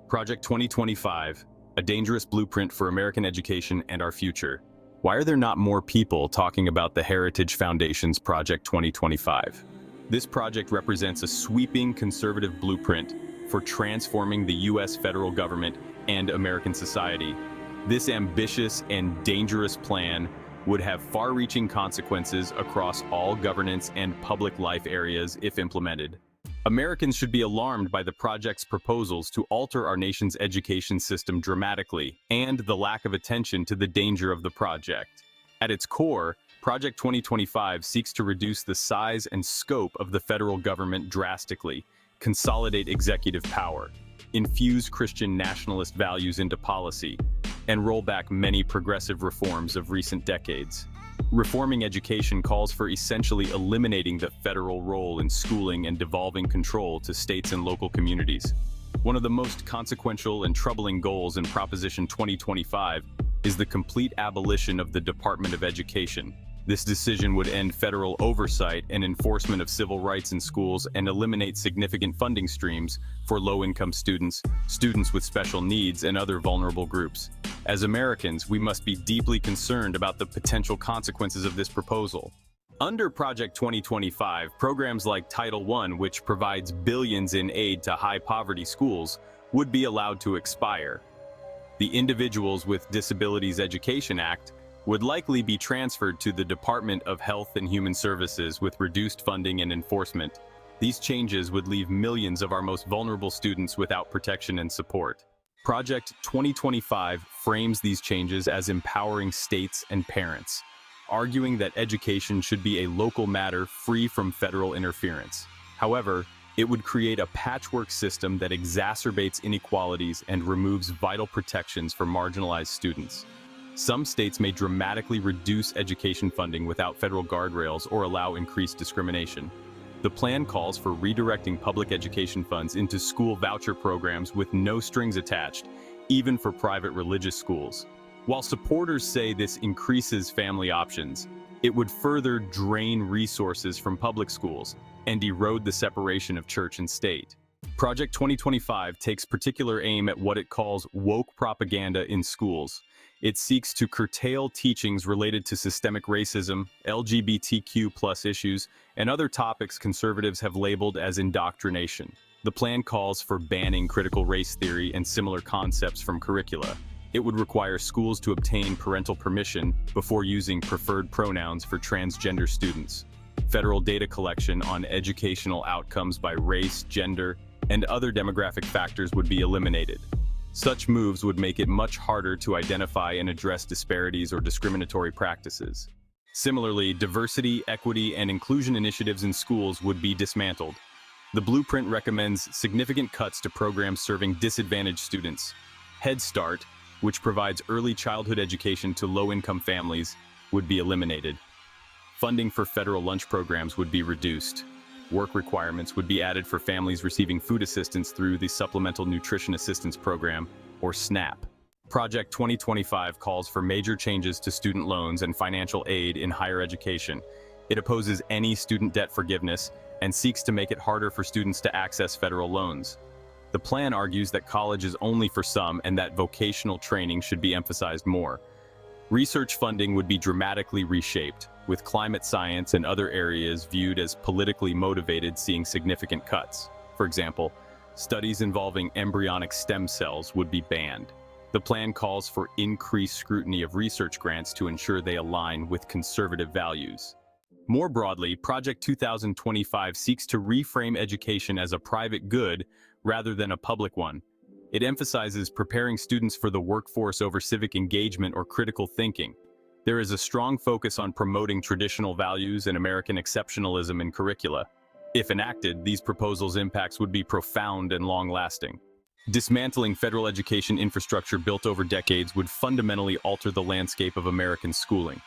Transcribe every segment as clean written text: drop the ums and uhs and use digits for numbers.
Project 2025, a dangerous blueprint for American education and our future. Why are there not more people talking about the Heritage Foundation's Project 2025? This project represents a sweeping conservative blueprint for transforming the U.S. federal government and American society. This ambitious and dangerous plan would have far-reaching consequences across all governance and public life areas if implemented. Americans should be alarmed by the project's proposals to alter our nation's education system dramatically and the lack of attention to the danger of the project. At its core, Project 2025 seeks to reduce the size and scope of the federal government drastically, consolidate executive power, infuse Christian nationalist values into policy, and roll back many progressive reforms of recent decades. Reforming education calls for essentially eliminating the federal role in schooling and devolving control to states and local communities. One of the most consequential and troubling goals in Proposition 2025 is the complete abolition of the Department of Education. This decision would end federal oversight and enforcement of civil rights in schools and eliminate significant funding streams for low-income students, students with special needs, and other vulnerable groups. As Americans, we must be deeply concerned about the potential consequences of this proposal. Under Project 2025, programs like Title I, which provides billions in aid to high-poverty schools, would be allowed to expire. The Individuals with Disabilities Education Act would likely be transferred to the Department of Health and Human Services with reduced funding and enforcement. These changes would leave millions of our most vulnerable students without protection and support. Project 2025 frames these changes as empowering states and parents, arguing that education should be a local matter free from federal interference. However, it would create a patchwork system that exacerbates inequalities and removes vital protections for marginalized students. Some states may dramatically reduce education funding without federal guardrails or allow increased discrimination. The plan calls for redirecting public education funds into school voucher programs with no strings attached, even for private religious schools. While supporters say this increases family options, it would further drain resources from public schools and erode the separation of church and state. Project 2025 takes particular aim at what it calls woke propaganda in schools. It seeks to curtail teachings related to systemic racism, LGBTQ+ issues, and other topics conservatives have labeled as indoctrination. The plan calls for banning critical race theory and similar concepts from curricula. It would require schools to obtain parental permission before using preferred pronouns for transgender students. Federal data collection on educational outcomes by race, gender, and other demographic factors would be eliminated. Such moves would make it much harder to identify and address disparities or discriminatory practices. Similarly, diversity, equity, and inclusion initiatives in schools would be dismantled. The blueprint recommends significant cuts to programs serving disadvantaged students. Head Start, which provides early childhood education to low-income families, would be eliminated. Funding for federal lunch programs would be reduced. Work requirements would be added for families receiving food assistance through the Supplemental Nutrition Assistance Program, or SNAP. Project 2025 calls for major changes to student loans and financial aid in higher education. It opposes any student debt forgiveness and seeks to make it harder for students to access federal loans. The plan argues that college is only for some and that vocational training should be emphasized more. Research funding would be dramatically reshaped, with climate science and other areas viewed as politically motivated seeing significant cuts. For example, studies involving embryonic stem cells would be banned. The plan calls for increased scrutiny of research grants to ensure they align with conservative values. More broadly, Project 2025 seeks to reframe education as a private good rather than a public one. It emphasizes preparing students for the workforce over civic engagement or critical thinking. There is a strong focus on promoting traditional values and American exceptionalism in curricula. If enacted, these proposals' impacts would be profound and long-lasting. Dismantling federal education infrastructure built over decades would fundamentally alter the landscape of American schooling.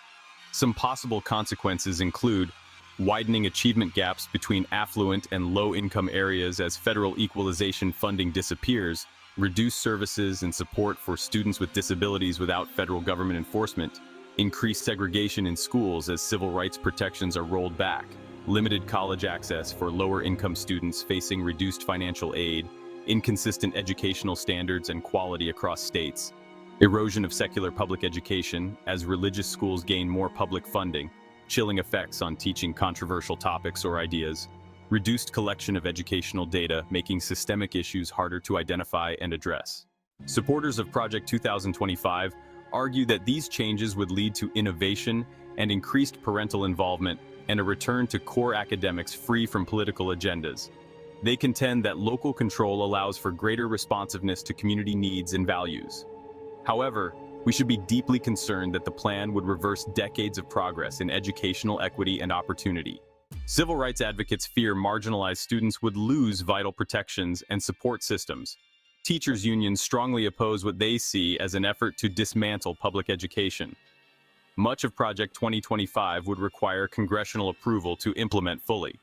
Some possible consequences include widening achievement gaps between affluent and low-income areas as federal equalization funding disappears, reduced services and support for students with disabilities without federal government enforcement, increased segregation in schools as civil rights protections are rolled back, limited college access for lower-income students facing reduced financial aid, inconsistent educational standards and quality across states, erosion of secular public education as religious schools gain more public funding, chilling effects on teaching controversial topics or ideas, reduced collection of educational data, making systemic issues harder to identify and address. Supporters of Project 2025 argue that these changes would lead to innovation and increased parental involvement and a return to core academics free from political agendas. They contend that local control allows for greater responsiveness to community needs and values. However, we should be deeply concerned that the plan would reverse decades of progress in educational equity and opportunity. Civil rights advocates fear marginalized students would lose vital protections and support systems. Teachers' unions strongly oppose what they see as an effort to dismantle public education. Much of Project 2025 would require congressional approval to implement fully.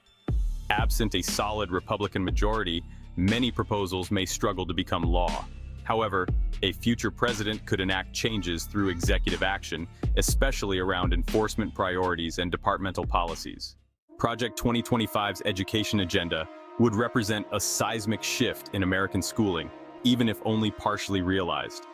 Absent a solid Republican majority, many proposals may struggle to become law. However, a future president could enact changes through executive action, especially around enforcement priorities and departmental policies. Project 2025's education agenda would represent a seismic shift in American schooling, even if only partially realized.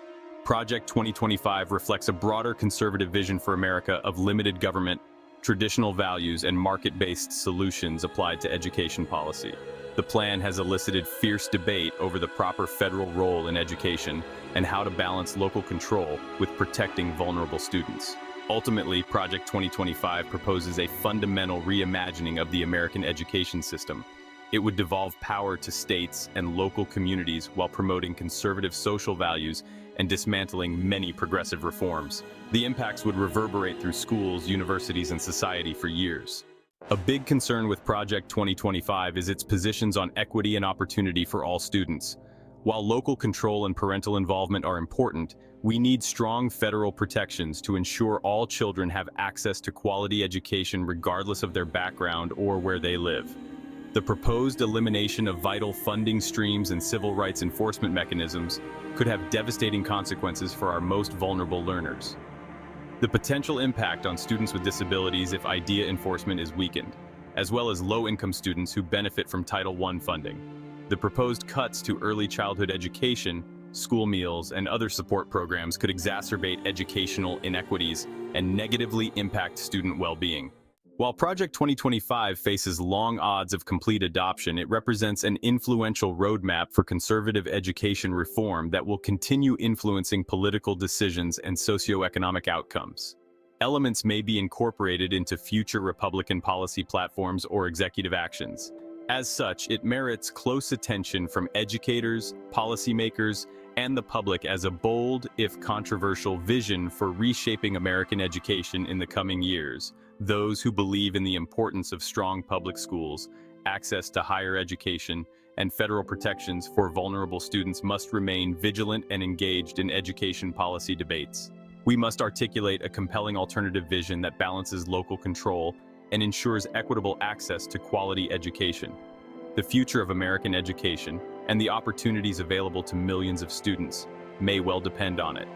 Project 2025 reflects a broader conservative vision for America of limited government, traditional values, and market-based solutions applied to education policy. The plan has elicited fierce debate over the proper federal role in education and how to balance local control with protecting vulnerable students. Ultimately, Project 2025 proposes a fundamental reimagining of the American education system. It would devolve power to states and local communities while promoting conservative social values and dismantling many progressive reforms. The impacts would reverberate through schools, universities, and society for years. A big concern with Project 2025 is its positions on equity and opportunity for all students. While local control and parental involvement are important, we need strong federal protections to ensure all children have access to quality education regardless of their background or where they live. The proposed elimination of vital funding streams and civil rights enforcement mechanisms could have devastating consequences for our most vulnerable learners. The potential impact on students with disabilities if IDEA enforcement is weakened, as well as low-income students who benefit from Title I funding. The proposed cuts to early childhood education, school meals, and other support programs could exacerbate educational inequities and negatively impact student well-being. While Project 2025 faces long odds of complete adoption, it represents an influential roadmap for conservative education reform that will continue influencing political decisions and socioeconomic outcomes. Elements may be incorporated into future Republican policy platforms or executive actions. As such, it merits close attention from educators, policymakers, and the public as a bold, if controversial, vision for reshaping American education in the coming years. Those who believe in the importance of strong public schools, access to higher education, and federal protections for vulnerable students must remain vigilant and engaged in education policy debates. We must articulate a compelling alternative vision that balances local control and ensures equitable access to quality education. The future of American education and the opportunities available to millions of students may well depend on it.